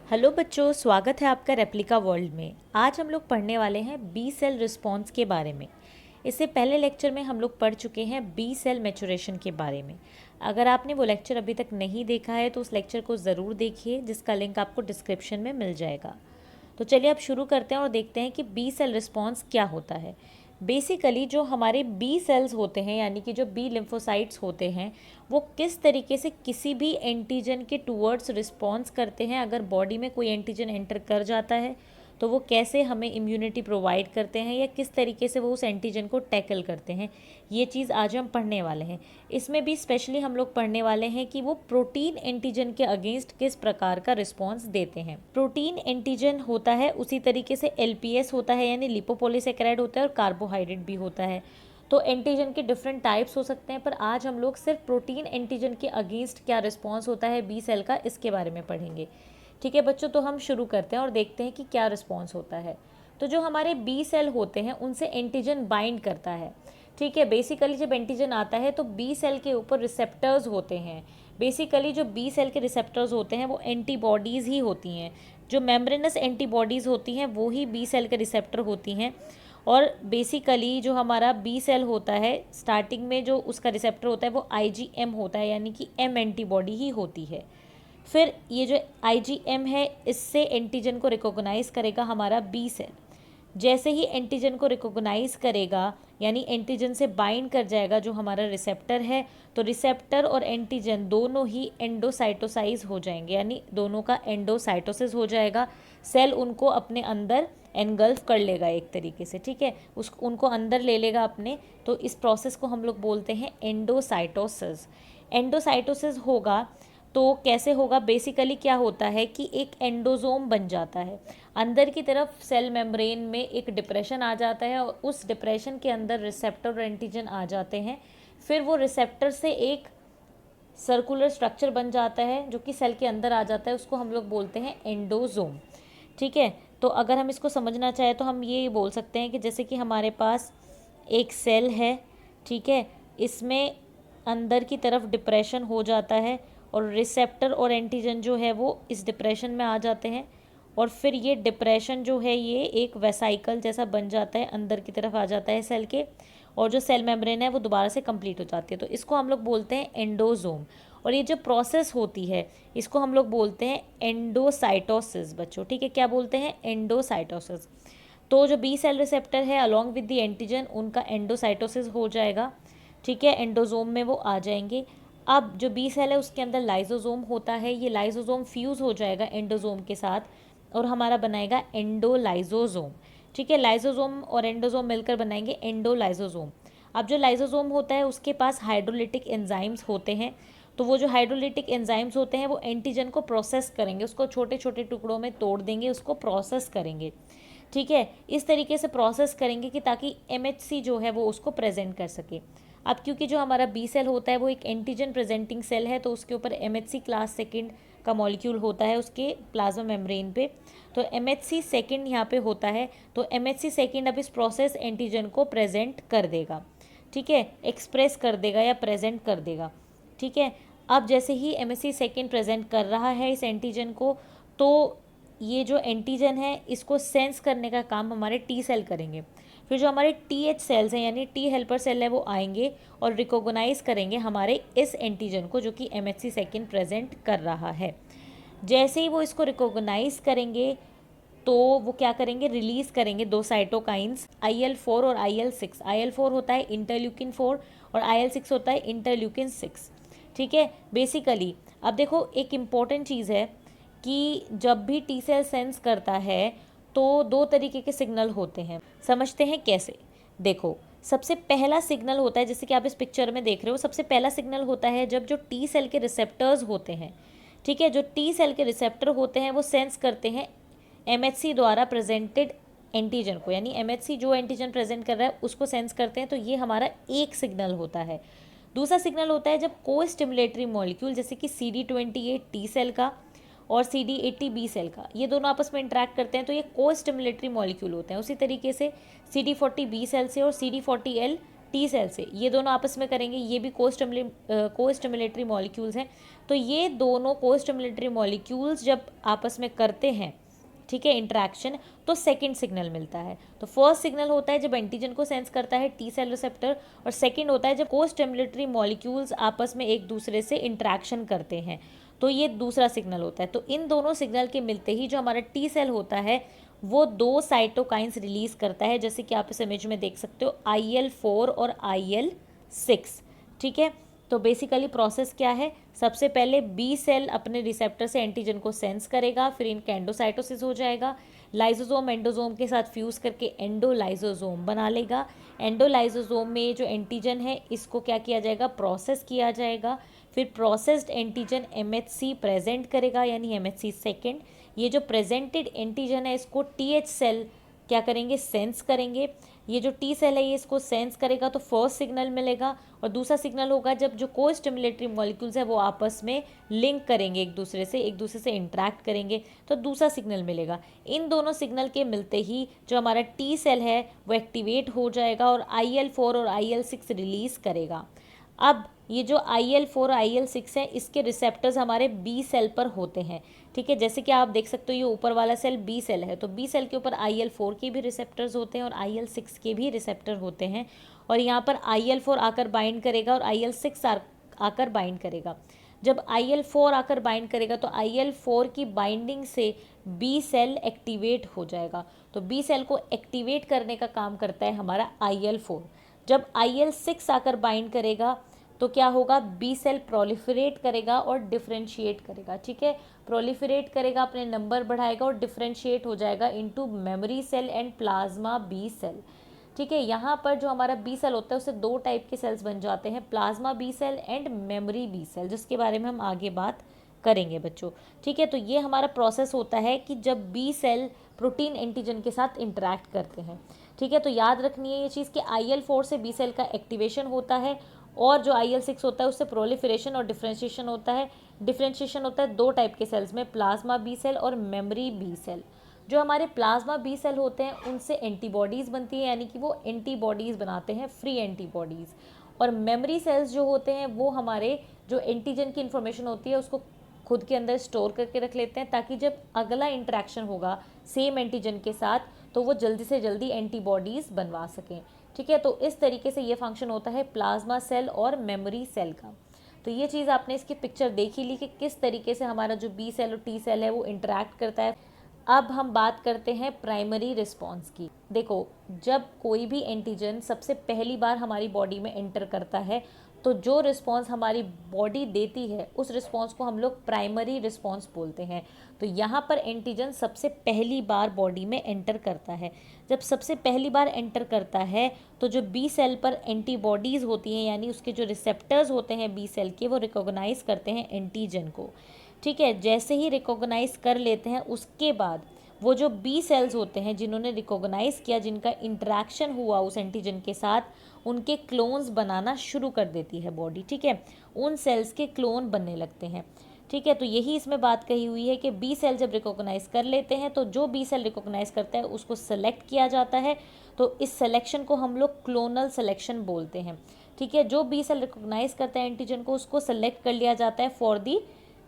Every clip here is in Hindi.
हेलो बच्चों, स्वागत है आपका रेप्लिका वर्ल्ड में। आज हम लोग पढ़ने वाले हैं बी सेल रिस्पॉन्स के बारे में। इससे पहले लेक्चर में हम लोग पढ़ चुके हैं बी सेल मैचुरेशन के बारे में। अगर आपने वो लेक्चर अभी तक नहीं देखा है तो उस लेक्चर को ज़रूर देखिए, जिसका लिंक आपको डिस्क्रिप्शन में मिल जाएगा। तो चलिए अब शुरू करते हैं और देखते हैं कि बी सेल रिस्पॉन्स क्या होता है। बेसिकली जो हमारे बी सेल्स होते हैं, यानी कि जो बी लिम्फोसाइट्स होते हैं, वो किस तरीके से किसी भी एंटीजन के टूवर्ड्स रिस्पॉन्स करते हैं। अगर बॉडी में कोई एंटीजन एंटर कर जाता है तो वो कैसे हमें इम्यूनिटी प्रोवाइड करते हैं या किस तरीके से वो उस एंटीजन को टैकल करते हैं, ये चीज़ आज हम पढ़ने वाले हैं। इसमें भी स्पेशली हम लोग पढ़ने वाले हैं कि वो प्रोटीन एंटीजन के अगेंस्ट किस प्रकार का रिस्पॉन्स देते हैं। प्रोटीन एंटीजन होता है, उसी तरीके से एलपीएस होता है यानी लिपोपॉलीसेकेराइड होता है, और कार्बोहाइड्रेट भी होता है। तो एंटीजन के डिफरेंट टाइप्स हो सकते हैं, पर आज हम लोग सिर्फ प्रोटीन एंटीजन के अगेंस्ट क्या रिस्पॉन्स होता है बी सेल का, इसके बारे में पढ़ेंगे। ठीक है बच्चों, तो हम शुरू करते हैं और देखते हैं कि क्या रिस्पॉन्स होता है। तो जो हमारे बी सेल होते हैं उनसे एंटीजन बाइंड करता है। ठीक है, बेसिकली जब एंटीजन आता है तो बी सेल के ऊपर रिसेप्टर्स होते हैं। बेसिकली जो बी सेल के रिसेप्टर्स होते हैं वो एंटीबॉडीज़ ही होती हैं। जो मेम्ब्रेनस एंटीबॉडीज़ होती हैं वो ही बी सेल के रिसेप्टर होती हैं। और बेसिकली जो हमारा बी सेल होता है, स्टार्टिंग में जो उसका रिसेप्टर होता है वो आईजीएम होता है, यानी कि एम एंटीबॉडी ही होती है। फिर ये जो आईजीएम है, इससे एंटीजन को रिकॉग्नाइज करेगा हमारा बी सेल। जैसे ही एंटीजन को रिकॉग्नाइज करेगा, यानी एंटीजन से बाइंड कर जाएगा जो हमारा रिसेप्टर है, तो रिसेप्टर और एंटीजन दोनों ही एंडोसाइटोसाइज हो जाएंगे, यानी दोनों का एंडोसाइटोसिस हो जाएगा। सेल उनको अपने अंदर एनगल्फ कर लेगा एक तरीके से। ठीक है, उनको अंदर ले लेगा अपने। तो इस प्रोसेस को हम लोग बोलते हैं एंडोसाइटोसिस। एंडोसाइटोसिस होगा तो कैसे होगा, बेसिकली क्या होता है कि एक एंडोजोम बन जाता है। अंदर की तरफ सेल मेम्ब्रेन में एक डिप्रेशन आ जाता है और उस डिप्रेशन के अंदर रिसेप्टर और एंटीजन आ जाते हैं। फिर वो रिसेप्टर से एक सर्कुलर स्ट्रक्चर बन जाता है जो कि सेल के अंदर आ जाता है, उसको हम लोग बोलते हैं एंडोजोम। ठीक है, तो अगर हम इसको समझना चाहें तो हम ये बोल सकते हैं कि जैसे कि हमारे पास एक सेल है, ठीक है, इसमें अंदर की तरफ डिप्रेशन हो जाता है और रिसेप्टर और एंटीजन जो है वो इस डिप्रेशन में आ जाते हैं, और फिर ये डिप्रेशन जो है ये एक वेसाइकल जैसा बन जाता है, अंदर की तरफ आ जाता है सेल के, और जो सेल मेम्ब्रेन है वो दोबारा से कंप्लीट हो जाती है। तो इसको हम लोग बोलते हैं एंडोजोम। और ये जो प्रोसेस होती है इसको हम लोग बोलते हैं एंडोसाइटोसिस बच्चों। ठीक है, क्या बोलते हैं, एंडोसाइटोसिस। तो जो बी सेल रिसेप्टर है अलॉन्ग विद द एंटीजन, उनका एंडोसाइटोसिस हो जाएगा। ठीक है, एंडोजोम में वो आ जाएंगे। अब जो बी सेल है उसके अंदर लाइजोजोम होता है, ये लाइजोजोम फ्यूज़ हो जाएगा एंडोजोम के साथ और हमारा बनाएगा एंडोलाइजोजोम। ठीक है, लाइजोजोम और एंडोजोम मिलकर बनाएंगे एंडोलाइजोजोम। अब जो लाइजोजोम होता है उसके पास हाइड्रोलिटिक एंजाइम्स होते हैं। तो वो जो हाइड्रोलिटिक एंजाइम्स होते हैं वो एंटीजन को प्रोसेस करेंगे, उसको छोटे छोटे टुकड़ों में तोड़ देंगे, उसको प्रोसेस करेंगे। ठीक है, इस तरीके से प्रोसेस करेंगे कि ताकि एमएचसी जो है वो उसको प्रेजेंट कर सके। अब क्योंकि जो हमारा बी सेल होता है वो एक एंटीजन प्रेजेंटिंग सेल है, तो उसके ऊपर एमएचसी क्लास सेकंड का मॉलिक्यूल होता है उसके प्लाज्मा मेम्ब्रेन पे। तो एमएचसी सेकंड यहाँ पे होता है, तो एमएचसी सेकंड अब इस प्रोसेस एंटीजन को प्रेजेंट कर देगा। ठीक है, एक्सप्रेस कर देगा या प्रेजेंट कर देगा। ठीक है, अब जैसे ही एमएचसी सेकंड प्रेजेंट कर रहा है इस एंटीजन को, तो ये जो एंटीजन है इसको सेंस करने का काम हमारे टी सेल करेंगे। फिर जो हमारे टी एच सेल्स हैं यानी टी हेल्पर सेल है वो आएंगे और रिकॉग्नाइज करेंगे हमारे इस एंटीजन को जो कि एमएचसी सेकंड प्रेजेंट कर रहा है। जैसे ही वो इसको रिकॉग्नाइज करेंगे तो वो क्या करेंगे, रिलीज करेंगे दो साइटोकाइंस IL-4 और IL-6। IL-4 होता है इंटरल्यूकिन 4 और IL-6 होता है इंटरल्यूकिन 6। ठीक है, बेसिकली अब देखो एक इम्पॉर्टेंट चीज़ है कि जब भी टी सेल सेंस करता है तो दो तरीके के सिग्नल होते हैं। समझते हैं कैसे। देखो, सबसे पहला सिग्नल होता है, जैसे कि आप इस पिक्चर में देख रहे हो, सबसे पहला सिग्नल होता है जब जो टी सेल के रिसेप्टर्स होते हैं। ठीक है, जो टी सेल के रिसेप्टर होते हैं वो सेंस करते हैं एमएचसी द्वारा प्रेजेंटेड एंटीजन को, यानी एमएचसी जो एंटीजन प्रेजेंट कर रहा है उसको सेंस करते हैं। तो ये हमारा एक सिग्नल होता है। दूसरा सिग्नल होता है जब को स्टिमुलेटरी मॉलिक्यूल जैसे कि CD28 टी सेल का और CD80 बी सेल का, ये दोनों आपस में इंटरेक्ट करते हैं, तो ये को स्टिमुलेटरी मॉलिक्यूल होते हैं। उसी तरीके से CD40 बी सेल से और CD40L टी सेल से, ये दोनों आपस में करेंगे, ये भी कोस्टिमुलेटरी मॉलिक्यूल्स हैं। तो ये दोनों कोस्टिमुलेटरी मॉलिक्यूल्स जब आपस में करते हैं, ठीक है, इंटरेक्शन, तो सेकंड सिग्नल मिलता है। तो फर्स्ट सिग्नल होता है जब एंटीजन को सेंस करता है टी सेल रिसेप्टर, और सेकंड होता है जब कोस्टिमुलेटरी मॉलिक्यूल्स आपस में एक दूसरे से इंटरेक्शन करते हैं, तो ये दूसरा सिग्नल होता है। तो इन दोनों सिग्नल के मिलते ही जो हमारा टी सेल होता है वो 2 साइटोकाइंस रिलीज करता है, जैसे कि आप इस इमेज में देख सकते हो, IL-4 और IL-6, ठीक है। तो बेसिकली प्रोसेस क्या है, सबसे पहले बी सेल अपने रिसेप्टर से एंटीजन को सेंस करेगा, फिर इनका एंडोसाइटोसिस हो जाएगा, लाइसोसोम एंडोसोम के साथ फ्यूज़ करके एंडोलाइसोसोम बना लेगा। एंडोलाइसोसोम में जो एंटीजन है इसको क्या किया जाएगा, प्रोसेस किया जाएगा, फिर प्रोसेस्ड एंटीजन MHC प्रेजेंट करेगा, यानी MHC सेकेंड। ये जो प्रेजेंटेड एंटीजन है इसको TH सेल क्या करेंगे, सेंस करेंगे। ये जो टी सेल है ये इसको सेंस करेगा, तो फर्स्ट सिग्नल मिलेगा, और दूसरा सिग्नल होगा जब जो कोस्टिमुलेटरी मॉलिक्यूल्स है वो आपस में लिंक करेंगे, एक दूसरे से इंटरेक्ट करेंगे, तो दूसरा सिग्नल मिलेगा। इन दोनों सिग्नल के मिलते ही जो हमारा टी सेल है वो एक्टिवेट हो जाएगा और IL-4 और IL-6 रिलीज़ करेगा। अब ये जो IL-4 IL-6 है इसके रिसेप्टर्स हमारे बी सेल पर होते हैं, ठीक है। जैसे कि आप देख सकते हो ये ऊपर वाला सेल बी सेल है, तो बी सेल के ऊपर IL-4 के भी रिसेप्टर्स होते हैं और IL-6 के भी रिसेप्टर होते हैं, और यहाँ पर IL-4 आकर बाइंड करेगा और IL-6 आकर बाइंड करेगा। जब IL-4 आकर बाइंड करेगा तो IL-4 की बाइंडिंग से बी सेल एक्टिवेट हो जाएगा। तो बी सेल को एक्टिवेट करने का काम करता है हमारा IL-4। जब IL-6 आकर बाइंड करेगा तो क्या होगा, बी सेल प्रोलिफरेट करेगा और डिफ्रेंशिएट करेगा, ठीक है। प्रोलिफरेट करेगा, अपने नंबर बढ़ाएगा और डिफ्रेंशिएट हो जाएगा into memory cell and plasma B cell, ठीक है। यहाँ पर जो हमारा बी सेल होता है उससे 2 टाइप के सेल्स बन जाते हैं, plasma B cell and memory B cell, जिसके बारे में हम आगे बात करेंगे बच्चों, ठीक है। तो ये हमारा प्रोसेस होता है कि जब बी सेल प्रोटीन एंटीजन के साथ इंटरेक्ट करते हैं, ठीक है। तो याद रखनी है ये चीज़ कि IL-4 से बी सेल का एक्टिवेशन होता है, और जो IL-6 होता है उससे प्रोलिफरेशन और डिफ्रेंशिएशन होता है। डिफ्रेंशिएशन होता है 2 टाइप के सेल्स में, प्लाज्मा बी सेल और मेमोरी बी सेल। जो हमारे प्लाज्मा बी सेल होते हैं उनसे एंटीबॉडीज़ बनती है, यानी कि वो एंटीबॉडीज़ बनाते हैं, फ्री एंटीबॉडीज़। और मेमोरी सेल्स जो होते हैं वो हमारे जो एंटीजन की इन्फॉर्मेशन होती है उसको खुद के अंदर स्टोर करके रख लेते हैं, ताकि जब अगला इंटरेक्शन होगा सेम एंटीजन के साथ तो वो जल्दी से जल्दी एंटीबॉडीज़ बनवा सकें, ठीक है। तो इस तरीके से ये फंक्शन होता है प्लाज्मा सेल और मेमोरी सेल का। तो ये चीज़ आपने इसकी पिक्चर देख ही ली कि किस तरीके से हमारा जो बी सेल और टी सेल है वो इंटरेक्ट करता है। अब हम बात करते हैं प्राइमरी रिस्पॉन्स की। देखो, जब कोई भी एंटीजन सबसे पहली बार हमारी बॉडी में एंटर करता है तो जो रिस्पॉन्स हमारी बॉडी देती है उस रिस्पॉन्स को हम लोग प्राइमरी रिस्पॉन्स बोलते हैं। तो यहाँ पर एंटीजन सबसे पहली बार बॉडी में एंटर करता है। जब सबसे पहली बार एंटर करता है तो जो बी सेल पर एंटीबॉडीज़ होती हैं, यानी उसके जो रिसेप्टर्स होते हैं बी सेल के, वो रिकॉग्नाइज करते हैं एंटीजन को, ठीक है। जैसे ही रिकॉग्नाइज कर लेते हैं उसके बाद वो जो बी सेल्स होते हैं जिन्होंने रिकॉग्नाइज किया, जिनका इंटरेक्शन हुआ उस एंटीजन के साथ, उनके क्लोन्स बनाना शुरू कर देती है बॉडी, ठीक है। उन सेल्स के क्लोन बनने लगते हैं, ठीक है। तो यही इसमें बात कही हुई है कि बी सेल जब रिकॉग्नाइज कर लेते हैं तो जो बी सेल रिकॉग्नाइज करता है उसको सेलेक्ट किया जाता है। तो इस सेलेक्शन को हम लोग क्लोनल सेलेक्शन बोलते हैं, ठीक है। जो बी सेल रिकॉग्नाइज करता है एंटीजन को उसको सेलेक्ट कर लिया जाता है फॉर दी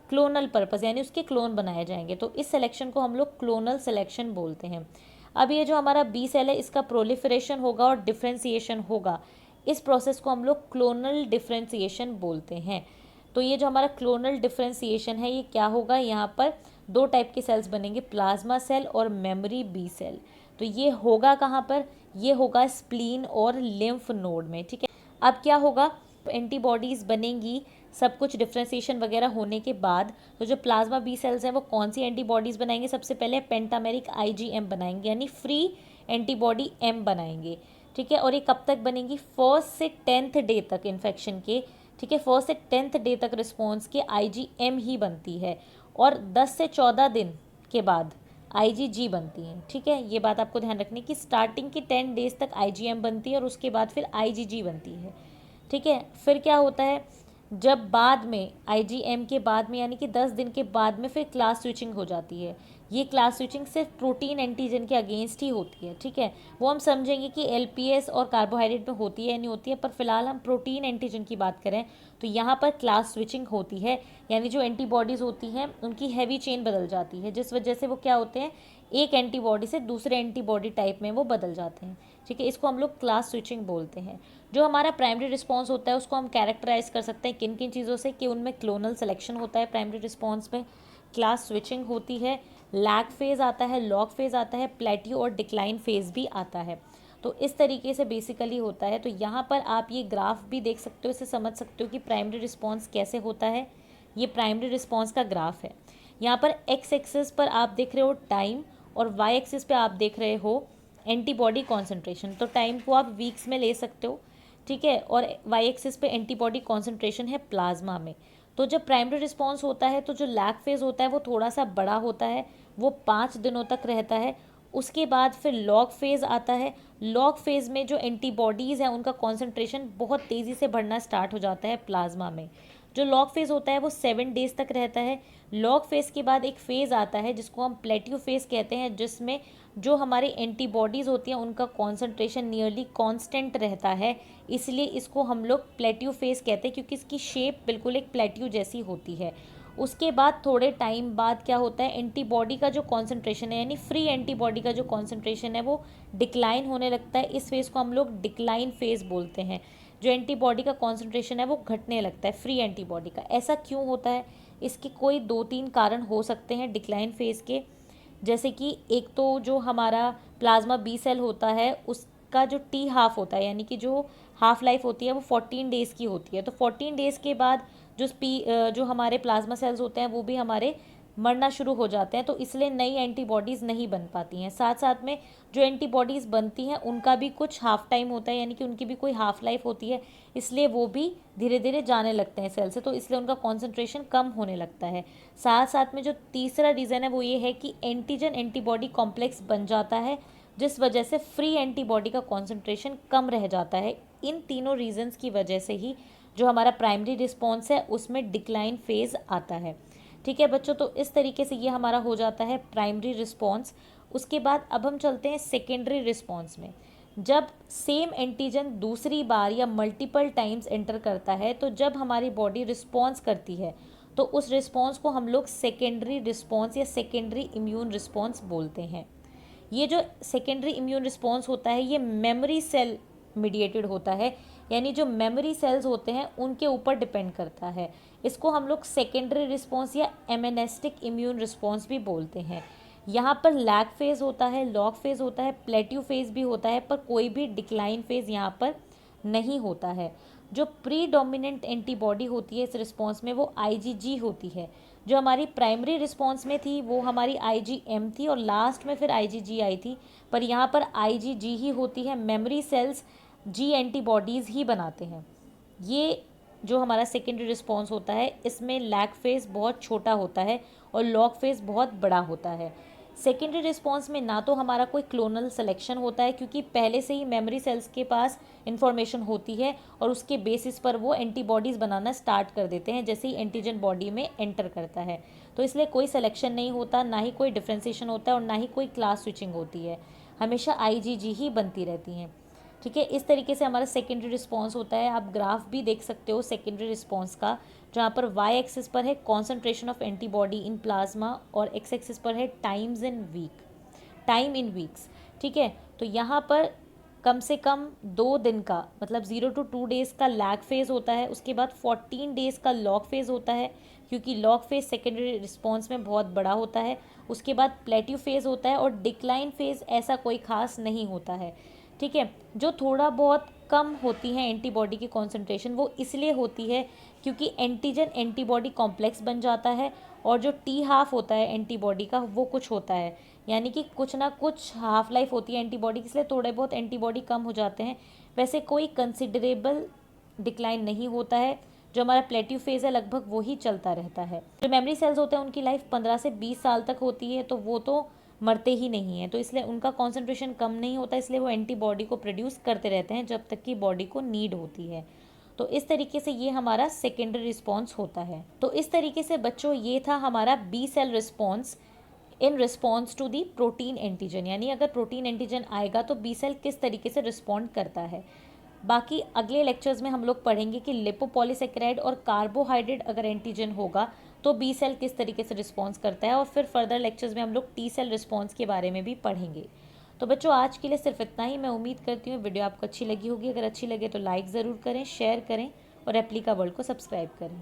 क्लोनल पर्पस, यानी उसके क्लोन बनाए जाएंगे। तो इस सिलेक्शन को हम लोग क्लोनल सिलेक्शन बोलते हैं। अब ये जो हमारा बी सेल है इसका प्रोलिफरेशन होगा और डिफ्रेंसिएशन होगा, इस प्रोसेस को हम लोग क्लोनल डिफ्रेंसिएशन बोलते हैं। तो ये जो हमारा क्लोनल डिफ्रेंसिएशन है ये क्या होगा, यहाँ पर 2 टाइप के सेल्स बनेंगे, प्लाज्मा सेल और मेमोरी बी सेल। तो ये होगा कहाँ पर, ये होगा स्प्लीन और लिम्फ नोड में, ठीक है। अब क्या होगा, एंटीबॉडीज़ बनेंगी सब कुछ डिफ्रेंसिएशन वगैरह होने के बाद। तो जो प्लाज्मा बी सेल्स हैं वो कौन सी एंटीबॉडीज़ बनाएंगे, सबसे पहले पेंटामेरिक IgM बनाएंगे, यानी फ्री एंटीबॉडी M बनाएंगे, ठीक है। और ये कब तक बनेंगी, 1 से 10th डे तक इन्फेक्शन के, ठीक है। 1 से 10th डे तक रिस्पॉन्स के IgM ही बनती है, और 10 से 14 दिन के बाद IgG बनती है, ठीक है। ये बात आपको ध्यान रखनी कि स्टार्टिंग की 10 डेज तक IgM बनती है और उसके बाद फिर IgG बनती है, ठीक है। फिर क्या होता है, जब बाद में आईजीएम के बाद में यानी कि 10 दिन के बाद में फिर क्लास स्विचिंग हो जाती है। ये क्लास स्विचिंग सिर्फ प्रोटीन एंटीजन के अगेंस्ट ही होती है, ठीक है। वो हम समझेंगे कि एलपीएस और कार्बोहाइड्रेट में होती है या नहीं होती है, पर फिलहाल हम प्रोटीन एंटीजन की बात करें तो यहाँ पर क्लास स्विचिंग होती है, यानी जो एंटीबॉडीज़ होती हैं उनकी हैवी चेन बदल जाती है, जिस वजह से वो क्या होते हैं, एक एंटीबॉडी से दूसरे एंटीबॉडी टाइप में वो बदल जाते हैं, ठीक है। इसको हम लोग क्लास स्विचिंग बोलते हैं। जो हमारा प्राइमरी रिस्पॉन्स होता है उसको हम कैरेक्टराइज कर सकते हैं किन किन चीज़ों से, कि उनमें क्लोनल सिलेक्शन होता है प्राइमरी रिस्पॉन्स में, क्लास स्विचिंग होती है, लैग फेज़ आता है, लॉग फेज़ आता है, प्लेट्यू और डिक्लाइन फेज़ भी आता है। तो इस तरीके से बेसिकली होता है। तो यहाँ पर आप ये ग्राफ भी देख सकते हो, इसे समझ सकते हो कि प्राइमरी रिस्पॉन्स कैसे होता है। ये प्राइमरी रिस्पॉन्स का ग्राफ है। यहाँ पर एक्स एक्सिस पर आप देख रहे हो टाइम और वाई एक्सिस पे आप देख रहे हो एंटीबॉडी कॉन्सेंट्रेशन। तो टाइम को आप वीक्स में ले सकते हो, ठीक है, और वाई एक्सिस पे एंटीबॉडी कॉन्सेंट्रेशन है प्लाज्मा में। तो जब प्राइमरी रिस्पॉन्स होता है तो जो लैग फेज़ होता है वो थोड़ा सा बड़ा होता है, वो 5 दिनों तक रहता है। उसके बाद फिर लॉग फेज़ आता है। लॉग फेज़ में जो एंटीबॉडीज़ हैं उनका कॉन्सेंट्रेशन बहुत तेज़ी से बढ़ना स्टार्ट हो जाता है प्लाज्मा में। जो लॉग फेज़ होता है वो 7 डेज़ तक रहता है। लॉग फेज़ के बाद एक फ़ेज़ आता है जिसको हम प्लेट्यू फेज़ कहते हैं, जिसमें जो हमारी एंटीबॉडीज़ होती हैं उनका कॉन्सेंट्रेशन नियरली कांस्टेंट रहता है, इसलिए इसको हम लोग प्लेट्यू फेज़ कहते हैं, क्योंकि इसकी शेप बिल्कुल एक प्लेट्यू जैसी होती है। उसके बाद थोड़े टाइम बाद क्या होता है, एंटीबॉडी का जो कॉन्सेंट्रेशन है यानी फ्री एंटीबॉडी का जो कॉन्सेंट्रेशन है वो डिक्लाइन होने लगता है। इस फेज़ को हम लोग डिक्लाइन फेज़ बोलते हैं। जो एंटीबॉडी का कॉन्सेंट्रेशन है वो घटने लगता है, फ्री एंटीबॉडी का। ऐसा क्यों होता है, इसके कोई 2-3 कारण हो सकते हैं डिक्लाइन फेज़ के। जैसे कि एक तो जो हमारा प्लाज्मा बी सेल होता है उसका जो टी हाफ होता है, यानी कि जो हाफ लाइफ होती है वो 14 डेज़ की होती है। तो 14 डेज़ के बाद जो हमारे प्लाज्मा सेल्स होते हैं वो भी हमारे मरना शुरू हो जाते हैं, तो इसलिए नई एंटीबॉडीज़ नहीं बन पाती हैं। साथ साथ में जो एंटीबॉडीज़ बनती हैं उनका भी कुछ हाफ टाइम होता है, यानी कि उनकी भी कोई हाफ लाइफ होती है, इसलिए वो भी धीरे धीरे जाने लगते हैं सेल से, तो इसलिए उनका कॉन्सेंट्रेशन कम होने लगता है। साथ साथ में जो तीसरा रीज़न है वो ये है कि एंटीजन एंटीबॉडी कॉम्प्लेक्स बन जाता है, जिस वजह से फ्री एंटीबॉडी का कॉन्सेंट्रेशन कम रह जाता है। इन तीनों रीजंस की वजह से ही जो हमारा प्राइमरी रिस्पॉन्स है उसमें डिक्लाइन फेज़ आता है, ठीक है बच्चों। तो इस तरीके से ये हमारा हो जाता है प्राइमरी रिस्पॉन्स। उसके बाद अब हम चलते हैं सेकेंडरी रिस्पॉन्स में। जब सेम एंटीजन दूसरी बार या मल्टीपल टाइम्स एंटर करता है, तो जब हमारी बॉडी रिस्पॉन्स करती है तो उस रिस्पॉन्स को हम लोग सेकेंडरी रिस्पॉन्स या सेकेंडरी इम्यून रिस्पॉन्स बोलते हैं। ये जो सेकेंडरी इम्यून रिस्पॉन्स होता है ये मेमोरी सेल मीडिएटेड होता है, यानी जो मेमोरी सेल्स होते हैं उनके ऊपर डिपेंड करता है। इसको हम लोग सेकेंडरी रिस्पॉन्स या एमेनेस्टिक इम्यून रिस्पॉन्स भी बोलते हैं। यहाँ पर लैग फेज़ होता है, लॉग फेज़ होता है, प्लेट्यू फेज़ भी होता है, पर कोई भी डिक्लाइन फेज़ यहाँ पर नहीं होता है। जो प्रीडोमिनेंट एंटीबॉडी होती है इस रिस्पॉन्स में वो आईजीजी होती है। जो हमारी प्राइमरी रिस्पॉन्स में थी वो हमारी आईजीएम थी और लास्ट में फिर आईजीजी आई थी, पर यहाँ पर आईजीजी ही होती है। मेमोरी सेल्स जी एंटीबॉडीज़ ही बनाते हैं। ये जो हमारा सेकेंडरी रिस्पॉन्स होता है इसमें लैग फेज़ बहुत छोटा होता है और लॉग फेज़ बहुत बड़ा होता है। सेकेंडरी रिस्पॉन्स में ना तो हमारा कोई क्लोनल सिलेक्शन होता है, क्योंकि पहले से ही मेमोरी सेल्स के पास इंफॉर्मेशन होती है और उसके बेसिस पर वो एंटीबॉडीज़ बनाना स्टार्ट कर देते हैं जैसे ही एंटीजन बॉडी में एंटर करता है। तो इसलिए कोई सिलेक्शन नहीं होता, ना ही कोई डिफ्रेंसिएशन होता है और ना ही कोई क्लास स्विचिंग होती है। हमेशा आईजीजी ही बनती रहती हैं, ठीक है। इस तरीके से हमारा सेकेंडरी रिस्पॉन्स होता है। आप ग्राफ भी देख सकते हो सेकेंडरी रिस्पॉन्स का, जहाँ पर वाई एक्सिस पर है concentration of antibody in plasma और एक्स एक्सिस पर है टाइम इन वीक्स, ठीक है। तो यहाँ पर कम से कम 2 दिन का मतलब 0 to 2 डेज़ का लैग फेज़ होता है। उसके बाद 14 डेज़ का लॉग फेज़ होता है, क्योंकि लॉग फेज़ सेकेंडरी रिस्पॉन्स में बहुत बड़ा होता है। उसके बाद प्लेट्यू फेज़ होता है और डिक्लाइन फेज़ ऐसा कोई खास नहीं होता है, ठीक है। जो थोड़ा बहुत कम होती है एंटीबॉडी की कॉन्सेंट्रेशन वो इसलिए होती है क्योंकि एंटीजन एंटीबॉडी कॉम्प्लेक्स बन जाता है और जो टी हाफ होता है एंटीबॉडी का वो कुछ होता है, यानी कि कुछ ना कुछ हाफ लाइफ होती है एंटीबॉडी की, इसलिए थोड़े बहुत एंटीबॉडी कम हो जाते हैं। वैसे कोई कंसिडरेबल डिक्लाइन नहीं होता है। जो हमारा प्लेट्यू फेज़ है लगभग वही चलता रहता है। जो मेमोरी सेल्स होते हैं उनकी लाइफ 15 से 20 साल तक होती है, तो वो तो मरते ही नहीं हैं, तो इसलिए उनका कॉन्सेंट्रेशन कम नहीं होता, इसलिए वो एंटीबॉडी को प्रोड्यूस करते रहते हैं जब तक कि बॉडी को नीड होती है। तो इस तरीके से ये हमारा सेकेंडरी रिस्पॉन्स होता है। तो इस तरीके से बच्चों ये था हमारा B cell response in response to the protein antigen, यानी अगर प्रोटीन एंटीजन आएगा तो बी सेल किस तरीके से रिस्पॉन्ड करता है। बाकी अगले लेक्चर्स में हम लोग पढ़ेंगे कि लिपोपॉलीसेकेराइड और कार्बोहाइड्रेट अगर एंटीजन होगा तो बी सेल किस तरीके से रिस्पॉन्स करता है, और फिर फर्दर लेक्चर्स में हम लोग टी सेल रिस्पॉन्स के बारे में भी पढ़ेंगे। तो बच्चों आज के लिए सिर्फ इतना ही। मैं उम्मीद करती हूँ वीडियो आपको अच्छी लगी होगी। अगर अच्छी लगे तो लाइक ज़रूर करें, शेयर करें और रेप्लिका वर्ल्ड को सब्सक्राइब करें।